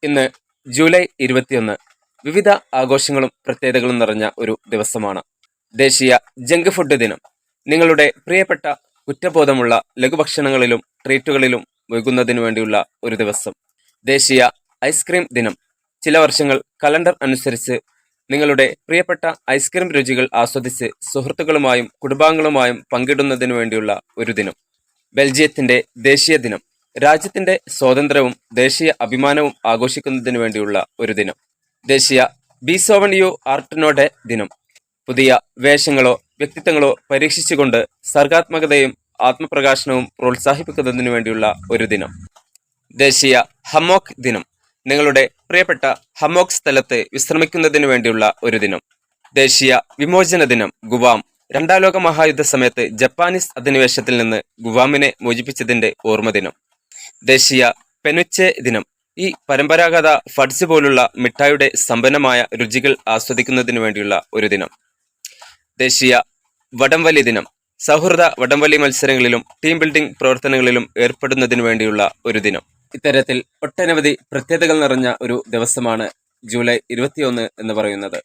ഇന്ന് ജൂലൈ 21. വിവിധ ആഘോഷങ്ങളും പ്രത്യേകതകളും നിറഞ്ഞ ഒരു ദിവസമാണ്. ദേശീയ ജങ്ക് ഫുഡ് ദിനം. നിങ്ങളുടെ പ്രിയപ്പെട്ട കുറ്റബോധമുള്ള ലഘുഭക്ഷണങ്ങളിലും ട്രീറ്റുകളിലും വൈകുന്നതിനു വേണ്ടിയുള്ള ഒരു ദിവസം. ദേശീയ ഐസ്ക്രീം ദിനം. ചില വർഷങ്ങൾ കലണ്ടർ അനുസരിച്ച് നിങ്ങളുടെ പ്രിയപ്പെട്ട ഐസ്ക്രീം രുചികൾ ആസ്വദിച്ച് സുഹൃത്തുക്കളുമായും കുടുംബാംഗങ്ങളുമായും പങ്കിടുന്നതിനു വേണ്ടിയുള്ള ഒരു ദിനം. ബെൽജിയത്തിന്റെ ദേശീയ ദിനം. രാജ്യത്തിന്റെ സ്വാതന്ത്ര്യവും ദേശീയ അഭിമാനവും ആഘോഷിക്കുന്നതിനു വേണ്ടിയുള്ള ഒരു ദിനം. ദേശീയ ബീസോവൺ ആർട്ടിനോടെ ദിനം. പുതിയ വേഷങ്ങളോ വ്യക്തിത്വങ്ങളോ പരീക്ഷിച്ചുകൊണ്ട് സർഗാത്മകതയും ആത്മപ്രകാശനവും പ്രോത്സാഹിപ്പിക്കുന്നതിനു വേണ്ടിയുള്ള ഒരു ദിനം. ദേശീയ ഹമ്മോക്ക് ദിനം. നിങ്ങളുടെ പ്രിയപ്പെട്ട ഹമ്മോക്ക് സ്ഥലത്ത് വിശ്രമിക്കുന്നതിനു വേണ്ടിയുള്ള ഒരു ദിനം. ദേശീയ വിമോചന ദിനം. ഗുവാം. രണ്ടാം ലോക മഹായുദ്ധ സമയത്ത് ജപ്പാനീസ് അധിനിവേശത്തിൽ നിന്ന് ഗുവാമിനെ മോചിപ്പിച്ചതിന്റെ ഓർമ്മ ദിനം. ദേശീയ പെനുച്ചെ ദിനം. ഈ പരമ്പരാഗത ഫഡ്സ് പോലുള്ള മിഠായിയുടെ സമ്പന്നമായ രുചികൾ ആസ്വദിക്കുന്നതിനു വേണ്ടിയുള്ള ഒരു ദിനം. ദേശീയ വടംവലി ദിനം. സൗഹൃദ വടംവലി മത്സരങ്ങളിലും ടീം ബിൽഡിംഗ് പ്രവർത്തനങ്ങളിലും ഏർപ്പെടുന്നതിനു വേണ്ടിയുള്ള ഒരു ദിനം. ഇത്തരത്തിൽ ഒട്ടനവധി പ്രത്യേകതകൾ നിറഞ്ഞ ഒരു ദിവസമാണ് ജൂലൈ 21 എന്ന് പറയുന്നത്.